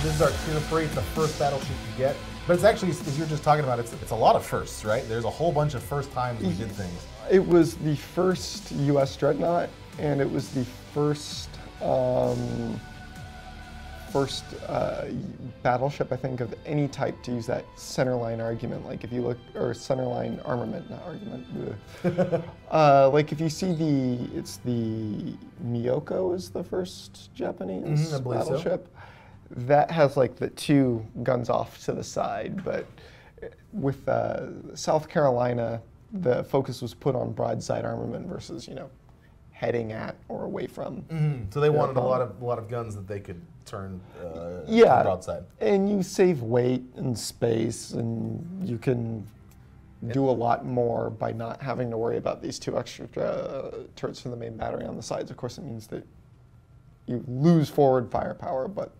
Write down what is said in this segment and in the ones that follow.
So this is our tier 3. It's the first battleship you get. But it's actually, as you were just talking about, it's a lot of firsts, right? There's a whole bunch of first times we did things. It was the first U.S. dreadnought, and it was the first battleship, I think, of any type to use that centerline argument. Like if you look, or centerline armament, not argument. Like if you see it's the Miyoko is the first Japanese battleship. So. That has like the 2 guns off to the side, but with South Carolina, the focus was put on broadside armament versus, heading at or away from. So they wanted a lot of guns that they could turn broadside. And you save weight and space, and you can do a lot more by not having to worry about these 2 extra turrets from the main battery on the sides. Of course, it means that you lose forward firepower, but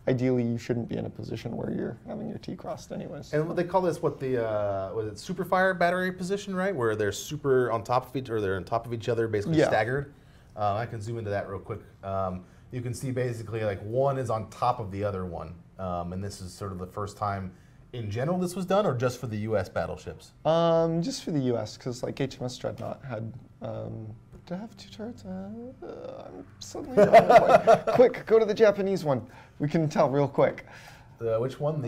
ideally, you shouldn't be in a position where you're having your T crossed anyways. And what they call this, was it super fire battery position, right? Where they're super on top of they're on top of each other, basically staggered. I can zoom into that real quick. You can see basically like one is on top of the other one. And this is sort of the first time in general this was done, or just for the U.S. battleships? Just for the U.S., because like HMS Dreadnought had. To have 2 turrets? I'm suddenly done. Quick, go to the Japanese one. We can tell real quick. Which one?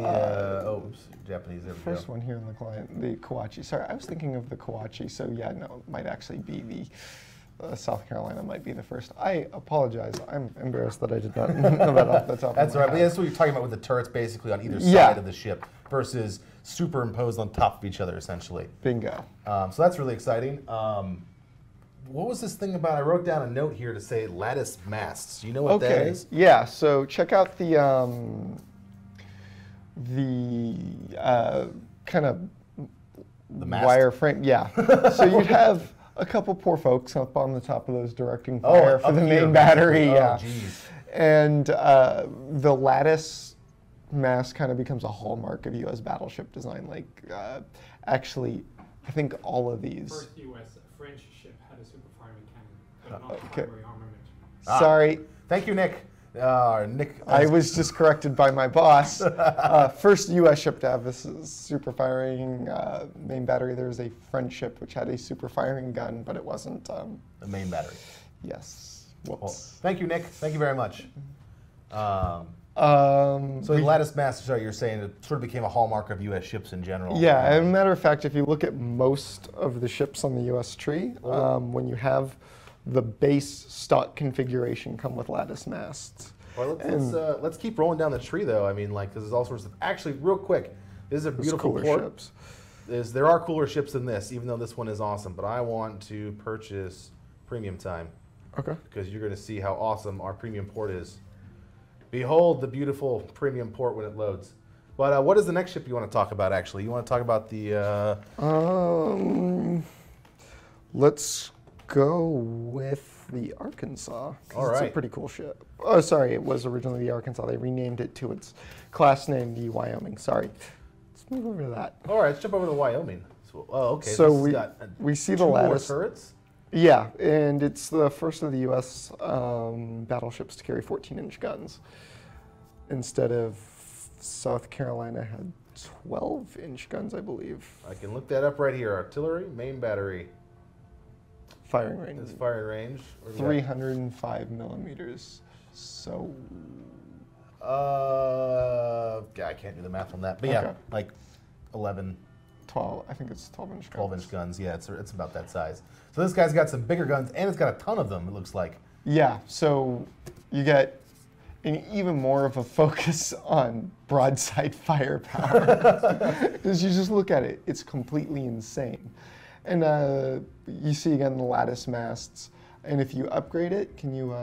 Japanese. There we First one here in the client, the Kawachi. Sorry, I was thinking of the Kawachi. So yeah, no, it might actually be the South Carolina might be the first. I apologize. I'm embarrassed that I did not know that off the top. That's of my right. But that's what you're talking about with the turrets, basically on either side of the ship versus superimposed on top of each other, essentially. Bingo. So that's really exciting. What was this thing about? I wrote down a note here to say lattice masts. Do you know what that is? Yeah, so check out the kind of wireframe. Yeah. So you'd have a couple poor folks up on the top of those directing fire for the main battery. Oh, geez. And the lattice mast kind of becomes a hallmark of U.S. battleship design. Like, actually, I think all of these. First U.S. French ship had a super firing cannon, but not primary armament. Sorry. Thank you, Nick. Nick. I was just corrected by my boss. First U.S. ship to have this super firing main battery. There was a French ship which had a super firing gun, but it wasn't the main battery. Yes. Whoops. Well, thank you, Nick. Thank you very much. So the lattice mast, sorry, you're saying it sort of became a hallmark of U.S. ships in general. Yeah, as a matter of fact, if you look at most of the ships on the U.S. tree, when you have the base stock configuration come with lattice masts. Well, let's keep rolling down the tree, though. I mean, like, there's all sorts of. Actually, real quick, this is a beautiful port. Ships. There are cooler ships than this, even though this one is awesome. But I want to purchase premium time. Okay. Because you're going to see how awesome our premium port is. Behold the beautiful premium port when it loads. But what is the next ship you want to talk about, actually? You want to talk about the... Let's go with the Arkansas. All right. It's a pretty cool ship. Oh, sorry, it was originally the Arkansas. They renamed it to its class name, the Wyoming. Sorry. Let's move over to that. All right, let's jump over to Wyoming. So, okay. So we see the lattice. Turrets? Yeah, and it's the first of the U.S. Battleships to carry 14-inch guns. Instead of South Carolina had 12-inch guns, I believe. I can look that up right here. Artillery, main battery. Firing range. This firing range. 305 millimeters. So. I can't do the math on that. But yeah, like 11. 12. I think it's 12-inch guns. 12-inch guns. Yeah, it's about that size. So this guy's got some bigger guns, and it's got a ton of them. It looks like. Yeah. So you get an even more of a focus on broadside firepower. Because you just look at it, it's completely insane. And you see again the lattice masts. And if you upgrade it, can you?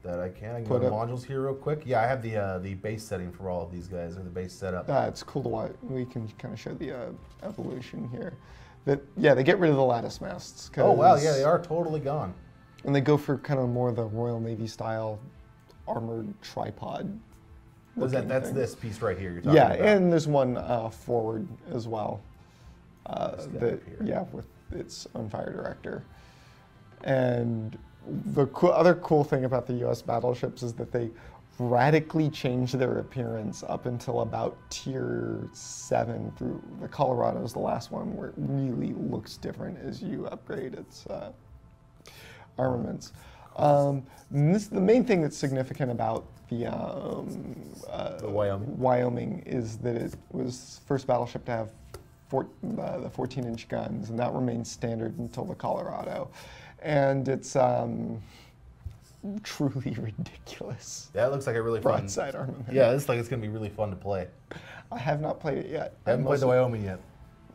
That I can. I can go to modules here real quick. Yeah, I have the base setting for all of these guys, or the base setup. It's cool to watch. We can kind of show the evolution here. They get rid of the lattice masts. Oh wow, yeah, they are totally gone. And they go for kind of more the Royal Navy style armored tripod. That's this piece right here you're talking about. Yeah, and there's one forward as well. With its own fire director. And the other cool thing about the U.S. battleships is that they radically changed their appearance up until about tier 7 through the Colorado is the last one where it really looks different as you upgrade its armaments. The main thing that's significant about the Wyoming is that it was first battleship to have the 14-inch guns, and that remains standard until the Colorado. And it's truly ridiculous. Yeah, it looks like a really fun broadside armament. Yeah, it looks like it's going to be really fun to play. I have not played it yet. I haven't played the Wyoming yet.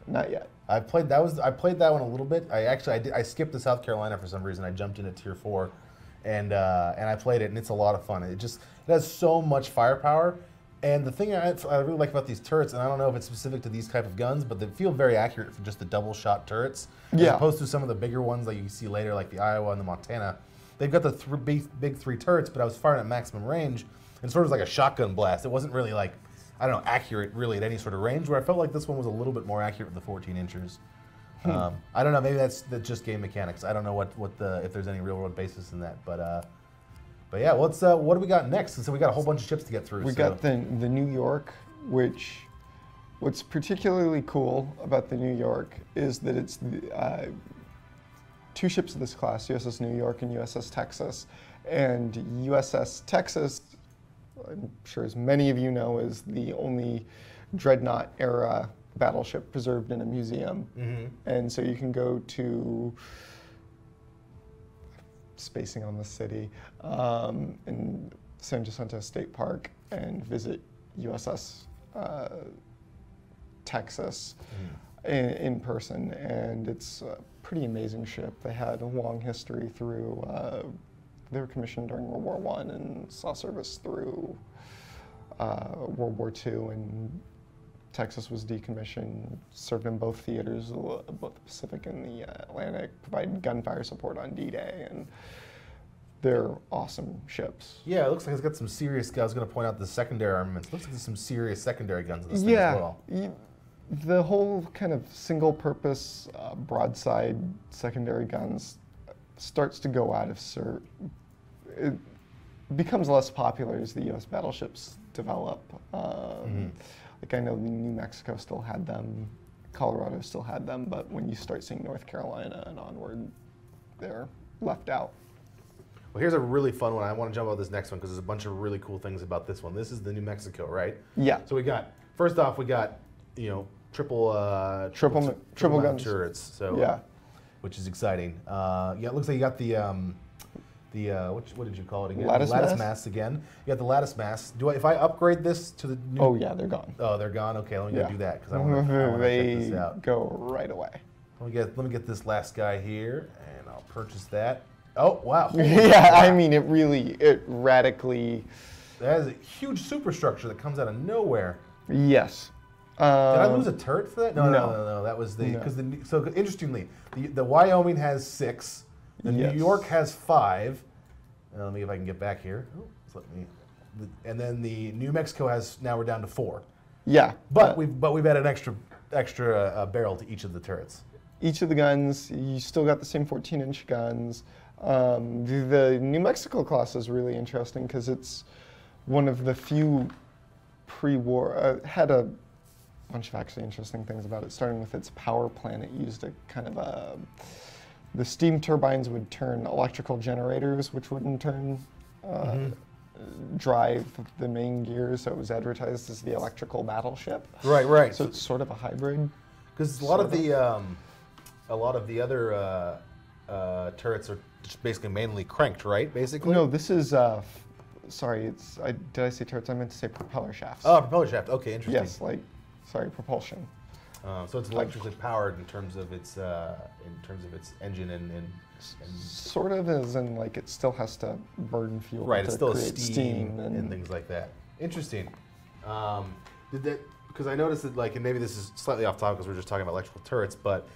Not yet. I played that one a little bit. I skipped the South Carolina for some reason. I jumped in at tier 4, and I played it, and it's a lot of fun. It has so much firepower. And the thing I really like about these turrets, and I don't know if it's specific to these type of guns, but they feel very accurate for just the double shot turrets, as opposed to some of the bigger ones that you see later, like the Iowa and the Montana. They've got the big 3 turrets, but I was firing at maximum range, and sort of like a shotgun blast. It wasn't really like, I don't know, accurate really at any sort of range, where I felt like this one was a little bit more accurate with the 14 inches. I don't know, maybe that's just game mechanics. I don't know if there's any real world basis in that, but yeah, what do we got next? So we got a whole bunch of ships to get through. We got the New York, what's particularly cool about the New York is that it's 2 ships of this class, USS New York and USS Texas. And USS Texas, I'm sure as many of you know, is the only dreadnought era battleship preserved in a museum. And so you can go to, spacing on the city, in San Jacinto State Park and visit USS Texas in person. And it's pretty amazing ship. They had a long history through, they were commissioned during World War I and saw service through World War II, and Texas was decommissioned, served in both theaters, both the Pacific and the Atlantic, provided gunfire support on D-Day, and they're awesome ships. Yeah, it looks like it's got some serious, I was going to point out the secondary armaments. It looks like there's some serious secondary guns in this thing as well. The whole kind of single-purpose broadside secondary guns starts to go out of it becomes less popular as the U.S. battleships develop. Like I know New Mexico still had them, Colorado still had them, but when you start seeing North Carolina and onward, they're left out. Well, here's a really fun one. I want to jump on this next one because there's a bunch of really cool things about this one. This is the New Mexico, right? Yeah. So first off, we got, triple guns turrets. So yeah, which is exciting. It looks like you got what did you call it again? Lattice masts again. You got the lattice masts. If I upgrade this to the new? Oh yeah, they're gone. Oh, they're gone. Okay, let me go do that because I want to check this out. Go right away. Let me get this last guy here, and I'll purchase that. Oh wow! Yeah, I mean it radically. That is a huge superstructure that comes out of nowhere. Yes. Did I lose a turret for that? No. That was so interestingly, the Wyoming has 6. The New York has 5. Let me see if I can get back here. And then the New Mexico now we're down to 4. Yeah. But we've added an extra barrel to each of the turrets. Each of the guns, you still got the same 14-inch guns. The New Mexico class is really interesting because it's one of the few pre-war, had a bunch of actually interesting things about it, starting with its power plant. It used a kind of the steam turbines would turn electrical generators, which would in turn drive the main gears, so it was advertised as the electrical battleship. Right. So it's sort of a hybrid. Because a lot of the other turrets are just basically mainly cranked, right? Basically. No, this is. Sorry, did I say turrets? I meant to say propeller shafts. Oh, propeller shaft. Okay, interesting. Yes, propulsion. So it's electrically powered in terms of its engine and sort of, as in like it still has to burn fuel. Right, it's still create steam and things like that. Interesting. Because I noticed that, and maybe this is slightly off topic because we're just talking about electrical turrets, but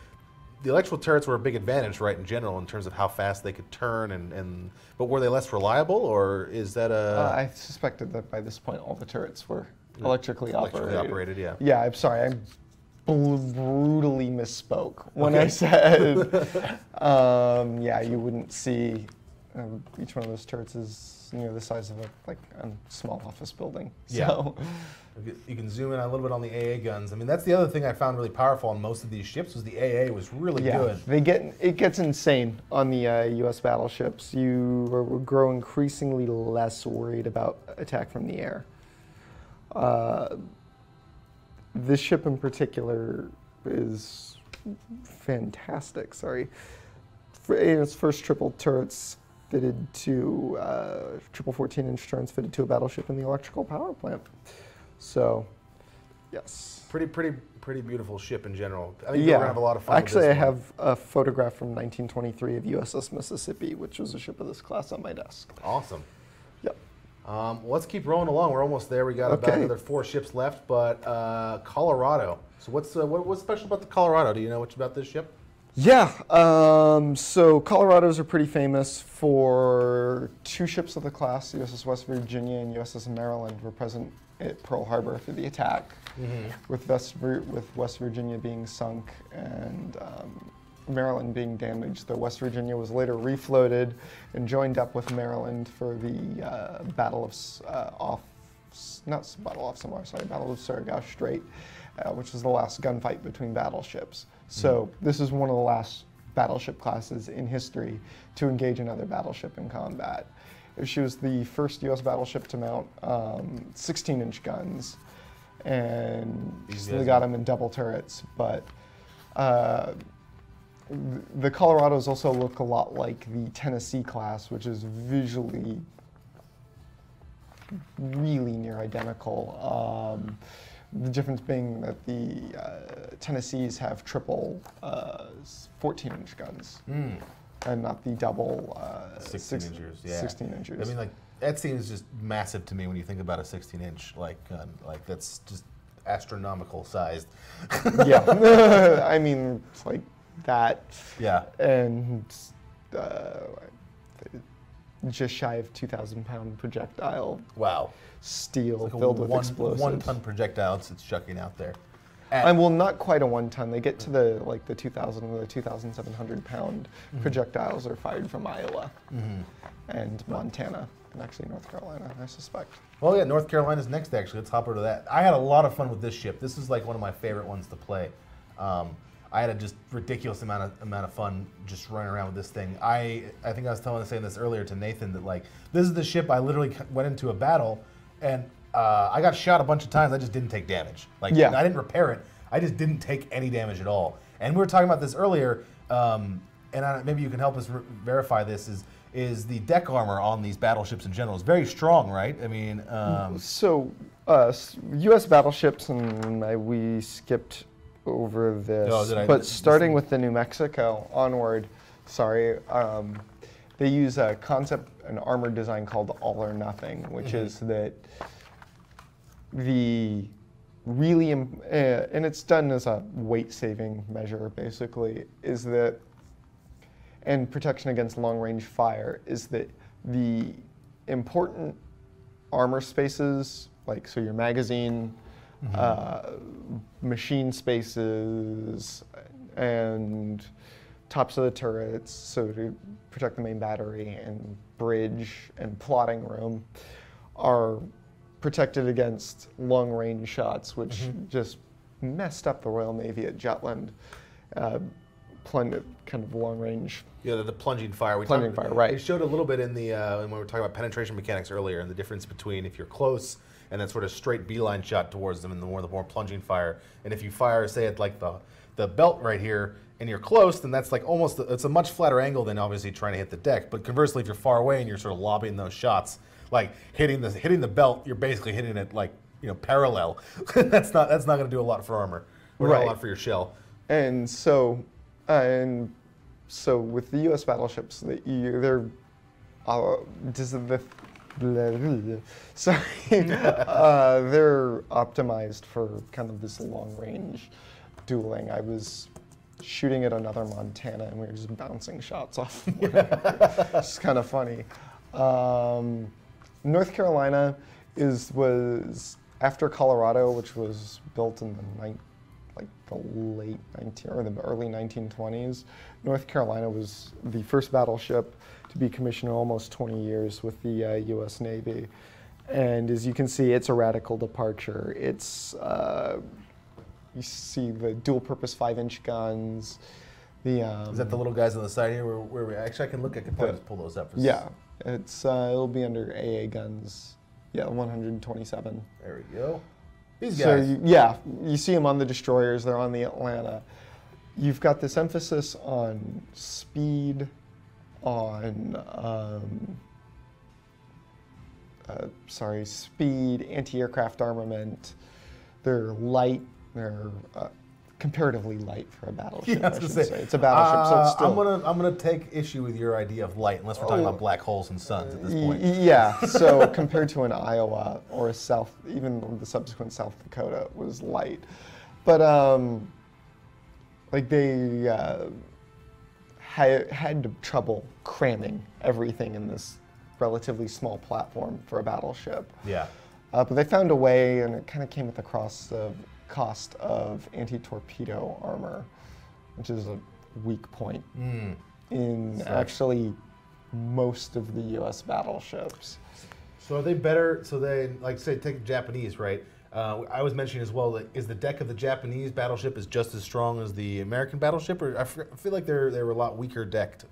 the electrical turrets were a big advantage, right, in general, in terms of how fast they could turn, but were they less reliable, or is that a... I suspected that by this point all the turrets were electrically operated. Yeah. Yeah, I'm sorry, I brutally misspoke when I said, you wouldn't see Each one of those turrets is the size of a small office building. Yeah. So you can zoom in a little bit on the AA guns. I mean, that's the other thing I found really powerful on most of these ships was the AA was really good. It gets insane on the U.S. battleships. You grow increasingly less worried about attack from the air. This ship in particular is fantastic. Sorry. In its first triple turrets fitted to triple 14-inch turrets fitted to a battleship in the electrical power plant. So, yes. Pretty beautiful ship in general. I think we're gonna have a lot of fun. Actually, with this I have a photograph from 1923 of USS Mississippi, which was a ship of this class on my desk. Awesome. Yep. Let's keep rolling along. We're almost there. We got about another 4 ships left, but Colorado. So what's special about the Colorado? Do you know much about this ship? Yeah, so Colorados are pretty famous for 2 ships of the class. USS West Virginia and USS Maryland were present at Pearl Harbor for the attack, with West Virginia being sunk and Maryland being damaged. The West Virginia was later refloated and joined up with Maryland for the Battle of Sargasso Strait, which was the last gunfight between battleships. So this is one of the last battleship classes in history to engage another battleship in combat. She was the first U.S. battleship to mount 16-inch guns, and they got them in double turrets. But the Colorados also look a lot like the Tennessee class, which is visually really near identical. The difference being that the Tennessees have triple 14-inch guns and not the double 16 inches. Yeah. 16 inches. I mean, that seems just massive to me when you think about a 16-inch gun. That's just astronomical sized. Yeah. I mean, it's like that. Yeah. And just shy of 2,000-pound projectile. Wow. Steel filled with explosives. 1-ton projectile it's chucking out there. Well, not quite a 1-ton. They get to the 2,000 or the 2,700-pound projectiles are fired from Iowa and Montana and actually North Carolina, I suspect. Well, yeah, North Carolina's next. Actually, let's hop over to that. I had a lot of fun with this ship. This is like one of my favorite ones to play. I had a just ridiculous amount of fun just running around with this thing. I think I was saying this earlier to Nathan that this is the ship I literally went into a battle and I got shot a bunch of times. I just didn't take damage. I didn't repair it. I just didn't take any damage at all. And we were talking about this earlier, and maybe you can help us verify this. Is the deck armor on these battleships in general is very strong, right? I mean, U.S. battleships, and we skipped over this, but starting with the New Mexico onward, they use a concept, an armor design called all or nothing, which is that the really, and it's done as a weight-saving measure, basically, is that, and protection against long-range fire, is that the important armor spaces, so your magazine, machine spaces, and tops of the turrets, so to protect the main battery, and bridge and plotting room, are protected against long-range shots, which just messed up the Royal Navy at Jutland. Kind of long-range. Yeah, the plunging fire. Right. It showed a little bit in the when we were talking about penetration mechanics earlier, and the difference between if you're close and that sort of straight beeline shot towards them, and the more plunging fire. And if you fire, say at the belt right here, and you're close, then that's almost it's a much flatter angle than obviously trying to hit the deck. But conversely, if you're far away and you're sort of lobbing those shots, hitting the belt, you're basically hitting it parallel. that's not going to do a lot for armor, or not a lot for your shell. And so with the U.S. battleships, they're optimized for kind of this long-range dueling. I was shooting at another Montana, and we were just bouncing shots off. It's kind of funny. North Carolina was after Colorado, which was built in the like the late 19 or the early 1920s. North Carolina was the first battleship to be commissioned in almost 20 years with the U.S. Navy. And as you can see, it's a radical departure. It's, you see the dual-purpose 5-inch guns. Is that the little guys on the side here where we, actually I can probably just pull those up. Yeah, it'll be under AA guns. Yeah, 127. There we go. These guys. So you see them on the destroyers. They're on the Atlanta. You've got this emphasis on speed, on speed, anti-aircraft armament. They're light. They're comparatively light for a battleship. Yeah, I was gonna say. It's a battleship, so it's still. I'm gonna take issue with your idea of light, unless we're talking about black holes and suns at this point. Yeah. So compared to an Iowa or a even the subsequent South Dakota was light, but like they had trouble cramming everything in this relatively small platform for a battleship. Yeah. But they found a way, and it kind of came at the cost of anti-torpedo armor, which is a weak point in actually most of the U.S. battleships. So are they better? So they, like, say, take Japanese, right? I was mentioning as well, is the deck of the Japanese battleship is just as strong as the American battleship, or I feel like they were a lot weaker decked.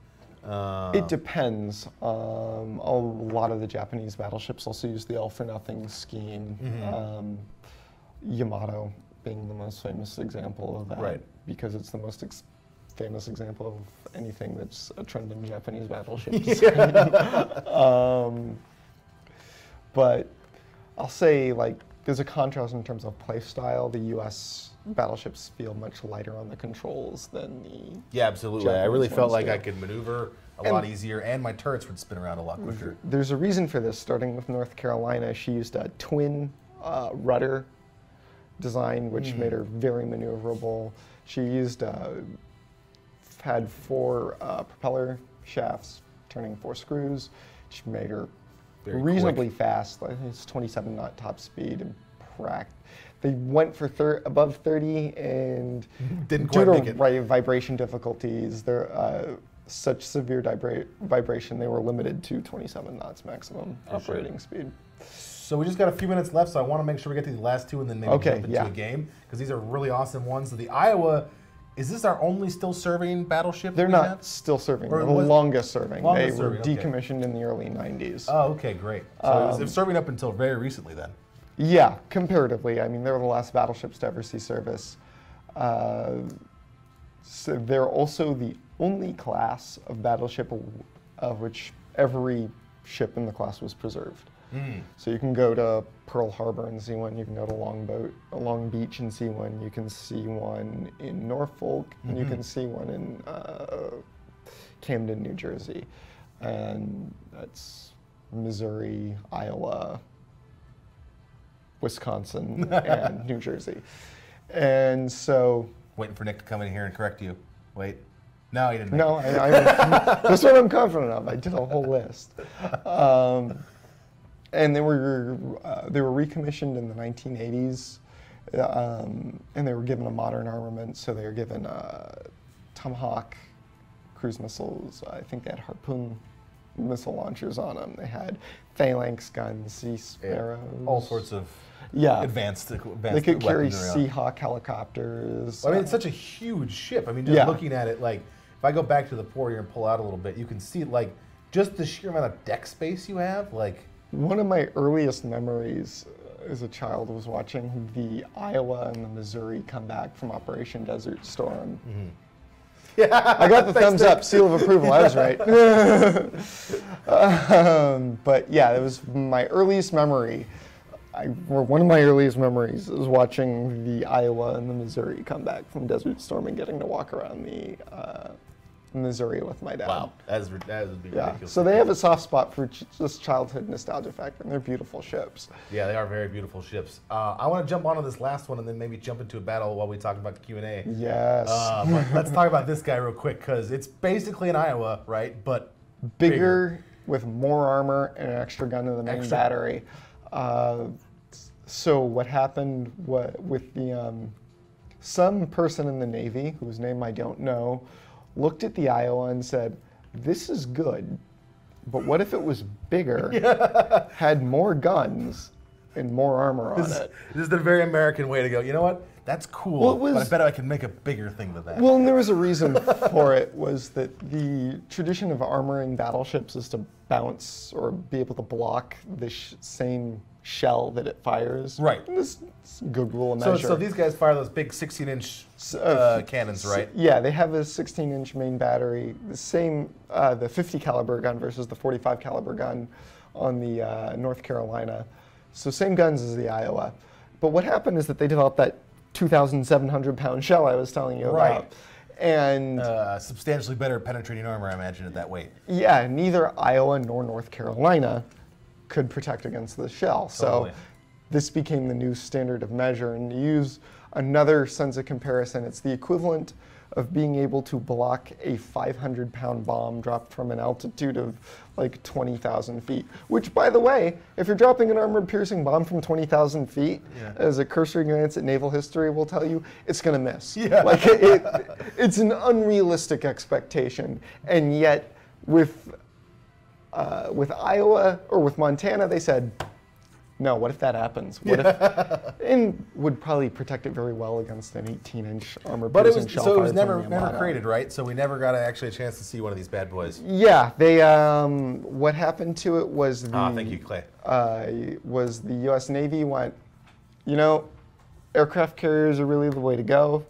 It depends. A lot of the Japanese battleships also use the all-for-nothing scheme. Yamato being the most famous example of that, right? Because it's the most famous example of anything that's a trend in Japanese battleships. But I'll say, like, there's a contrast in terms of play style. The U.S. battleships feel much lighter on the controls than the absolutely. Japanese I really felt like do. I could maneuver a lot easier, and my turrets would spin around a lot quicker. There's a reason for this. Starting with North Carolina, she used a twin rudder design, which made her very maneuverable. She used had 4 propeller shafts turning 4 screws, which made her very reasonably fast. I think it's 27 knot top speed and They went for above 30 and didn't quite make it. Vibration difficulties. They're such severe vibration, they were limited to 27 knots maximum operating speed. So we just got a few minutes left, so I want to make sure we get to the last 2 and then maybe jump into a game, because these are really awesome ones. So the Iowa, is this our only still serving battleship? They're not still serving. They're the longest serving. They were decommissioned in the early 90s. Oh, okay, great. So they're serving up until very recently then. Yeah, comparatively. I mean, they were the last battleships to ever see service. So they're also the only class of battleship of which every ship in the class was preserved. So you can go to Pearl Harbor and see one. You can go to Long Beach and see one. You can see one in Norfolk, and you can see one in Camden, New Jersey. And that's Missouri, Iowa, Wisconsin, and New Jersey. And so... Waiting for Nick to come in here and correct you. Wait. No, he didn't. No, that's what I'm confident of. I did a whole list. And they were recommissioned in the 1980s, and they were given a modern armament. So they were given Tomahawk cruise missiles. I think they had Harpoon missile launchers on them. They had Phalanx guns, Sea Sparrows, all sorts of advanced They could carry Seahawk helicopters. Well, I mean, it's such a huge ship. I mean, just looking at it, like, if I go back to the port here and pull out a little bit, you can see, like, just the sheer amount of deck space you have, like. One of my earliest memories as a child was watching the Iowa and the Missouri come back from Operation Desert Storm. Yeah, I got the thumbs up, seal of approval. I was right. But yeah, it was my earliest memory. One of my earliest memories is watching the Iowa and the Missouri come back from Desert Storm and getting to walk around the Missouri with my dad. Wow, that would be ridiculous. So they have a soft spot for just childhood nostalgia factor, and they're beautiful ships. Yeah, they are very beautiful ships. I want to jump onto this last one and then maybe jump into a battle while we talk about the Q&A. Yes. Let's talk about this guy real quick, because it's basically an Iowa, right? But bigger with more armor and an extra gun in the main battery. So what happened with the some person in the Navy, whose name I don't know, looked at the Iowa and said, "This is good, but what if it was bigger, had more guns, and more armor on it?" This is the very American way to go. You know what? That's cool, but I bet I can make a bigger thing than that. Well, and there was a reason for it, was that the tradition of armoring battleships is to bounce or be able to block the same shell that it fires. Right. This is a good rule of measure. So these guys fire those big 16-inch cannons, right? Yeah, they have a 16-inch main battery. The same, the 50 caliber gun versus the 45 caliber gun on the North Carolina. So same guns as the Iowa. But what happened is that they developed that 2,700 pound shell I was telling you about. And substantially better penetrating armor, I imagine, at that weight. yeah, neither Iowa nor North Carolina could protect against the shell. Totally. So this became the new standard of measure. And to use another sense of comparison, it's the equivalent of being able to block a 500-pound bomb dropped from an altitude of like 20,000 feet. Which, by the way, if you're dropping an armor-piercing bomb from 20,000 feet, as a cursory glance at naval history will tell you, it's going to miss. Yeah. Like it's an unrealistic expectation, and yet with Iowa or with Montana, they said, no, what if that happens? What if, and would probably protect it very well against an 18-inch armor-piercing shell. So it was never created, right? So we never got actually a chance to see one of these bad boys. Yeah, they. What happened to it was the. Thank you, Clay. Was the U.S. Navy went, you know, aircraft carriers are really the way to go.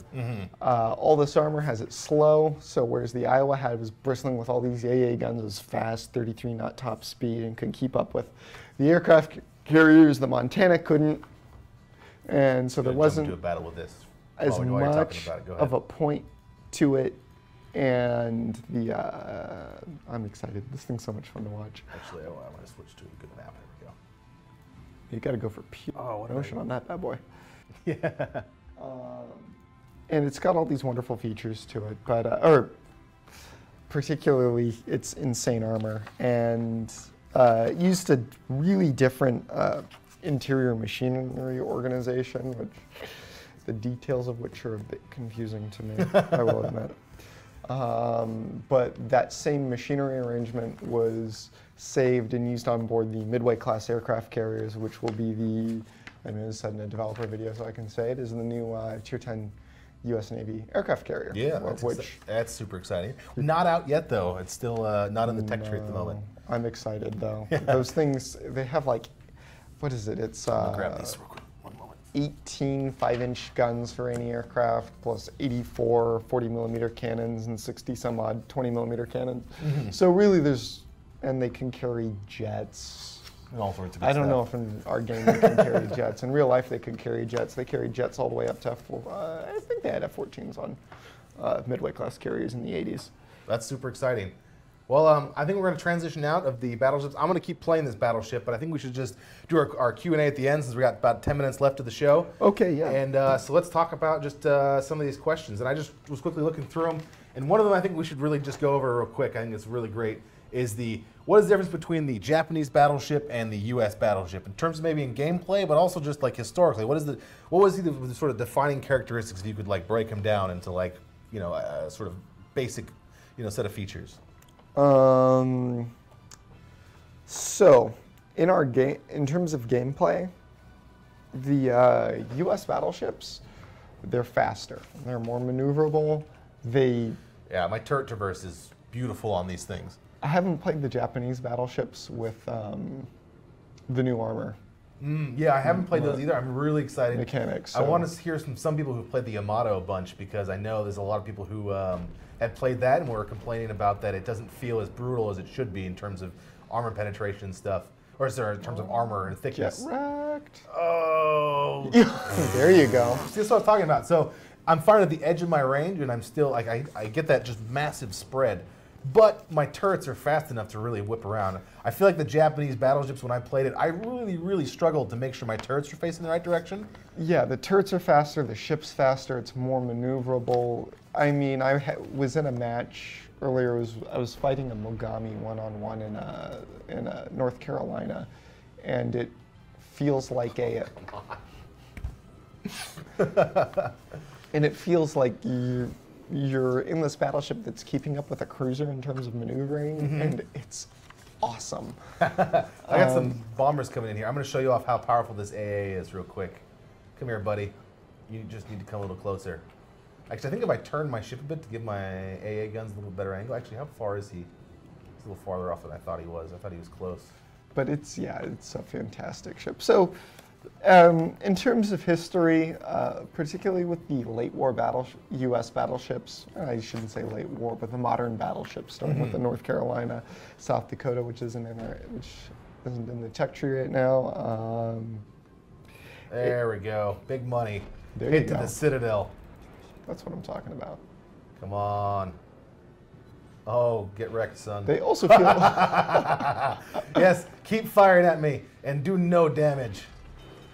All this armor has it slow, so whereas the Iowa was bristling with all these AA guns, was fast, 33 knot top speed, and could keep up with the aircraft carriers. The Montana couldn't, and so there wasn't do a battle with this as much of a point to it. And the I'm excited. This thing's so much fun to watch. Actually, I want to switch to a good map. Here we go. You got to go for pure motion on that bad boy. Yeah. And it's got all these wonderful features to it, but or particularly its insane armor, and used a really different interior machinery organization, which the details of which are a bit confusing to me, I will admit. But that same machinery arrangement was saved and used on board the Midway-class aircraft carriers, which will be the, I mean, this is in a developer video, so I can say it, is the new Tier 10 U.S. Navy aircraft carrier. Yeah, that's super exciting. Not out yet, though. It's still not in the tech tree at the moment. I'm excited, though. Those things, they have like, what is it? It's I'll grab these real quick. 18 5-inch guns for any aircraft, plus 84 40mm cannons and 60 some odd 20mm cannons. So really and they can carry jets. And all sorts of good I don't stuff. know if in our game they can carry jets. In real life they could carry jets. They carried jets all the way up to I think they had F-14s on Midway class carriers in the 80s. That's super exciting. Well, I think we're going to transition out of the battleships. I'm going to keep playing this battleship, but I think we should just do our Q&A at the end since we got about 10 minutes left of the show. Okay, yeah. And so let's talk about just some of these questions. And I just was quickly looking through them. And one of them I think we should really just go over real quick. I think it's really great. Is what is the difference between the Japanese battleship and the U.S. battleship in terms of maybe in gameplay, but also just like historically? What was the sort of defining characteristics if you could like break them down into like a sort of basic set of features? So, in terms of gameplay, the U.S. battleships, they're faster. They're more maneuverable. Yeah, my turret traverse is beautiful on these things. I haven't played the Japanese battleships with the new armor. Yeah, I haven't played those either. I'm really excited. Mechanics. I want to hear from some people who've played the Yamato a bunch because I know there's a lot of people who had played that and were complaining about that it doesn't feel as brutal as it should be in terms of armor penetration and stuff. Or sorry, in terms of armor and thickness. Get wrecked. Oh. There you go. See, that's what I was talking about. So I'm firing at the edge of my range and I'm still, like, I get that just massive spread. But my turrets are fast enough to really whip around. I feel like the Japanese battleships, when I played it, I really, really struggled to make sure my turrets were facing the right direction. Yeah, the turrets are faster, the ship's faster, it's more maneuverable. I mean, I was in a match earlier, I was fighting a Mogami one-on-one in North Carolina, and it feels like And it feels like you're in this battleship that's keeping up with a cruiser in terms of maneuvering, and it's awesome. I got some bombers coming in here. I'm going to show you off how powerful this AA is real quick. Come here, buddy. You just need to come a little closer. Actually, I think if I turn my ship a bit to give my AA guns a little better angle. Actually, how far is he? He's a little farther off than I thought he was. I thought he was close. But it's a fantastic ship. So, in terms of history, particularly with the late war U.S. battleships, I shouldn't say late war, but the modern battleships, starting with the North Carolina, South Dakota, which isn't in the tech tree right now. There we go. Big money. There you Hit to go. the Citadel. That's what I'm talking about. Come on. Oh, get wrecked, son. They also feel... Yes, keep firing at me and do no damage.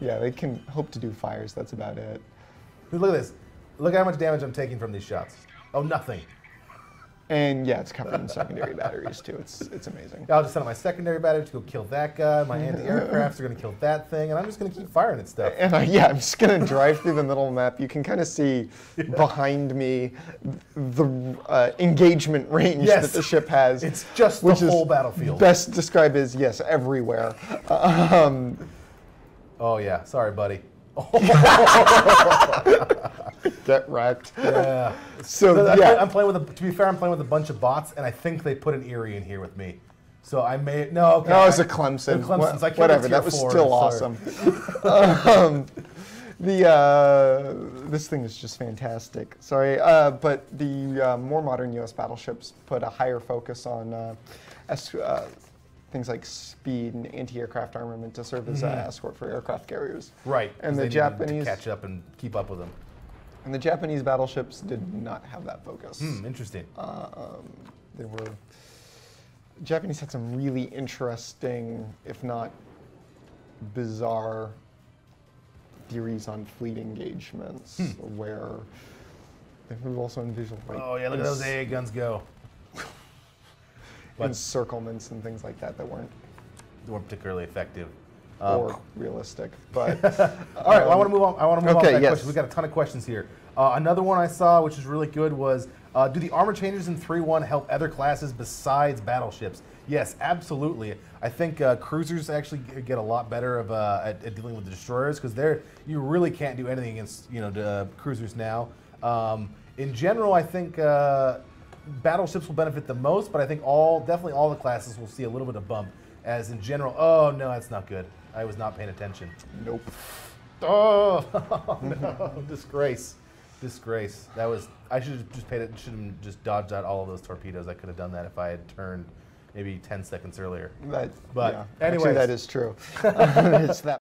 Yeah, they can hope to do fires. That's about it. Look at this. Look at how much damage I'm taking from these shots. Oh, nothing. And yeah, it's covered in secondary batteries too. It's amazing. I'll just send out my secondary battery to go kill that guy. My anti-aircrafts are going to kill that thing, and I'm just going to keep firing at stuff. And I'm just going to drive through the middle of the map. You can kind of see behind me the engagement range that the ship has. It's just the whole battlefield. Best described as, yes, everywhere. Oh yeah, sorry, buddy. Get wrecked. Yeah. So yeah, I'm playing with to be fair, I'm playing with a bunch of bots, and I think they put an Erie in here with me. So I may no. Okay, no, it was a Clemson. Whatever. That was still awesome. This thing is just fantastic. Sorry, but the more modern U.S. battleships put a higher focus on things like speed and anti-aircraft armament to serve as escort for aircraft carriers. Right. And the Japanese to catch up and keep up with them. And the Japanese battleships did not have that focus. Interesting. Japanese had some really interesting, if not bizarre, theories on fleet engagements where they would also envision. Oh yeah, look at those AA guns go. Encirclements and things like that weren't particularly effective. Or realistic, but all right. Well, I want to move on. I want to move on to that yes. question. We've got a ton of questions here. Another one I saw, which is really good, was do the armor changes in 3.1 help other classes besides battleships? Yes, absolutely. I think cruisers actually get a lot better of at dealing with the destroyers because you really can't do anything against cruisers now. In general, I think battleships will benefit the most, but I think definitely all the classes will see a little bit of bump. As in general, oh no, that's not good. I was not paying attention. Nope. Oh no, disgrace, disgrace. That was. I should have just paid it. Should have just dodged out all of those torpedoes. I could have done that if I had turned maybe 10 seconds earlier. But yeah. Anyway, that is true. It's that.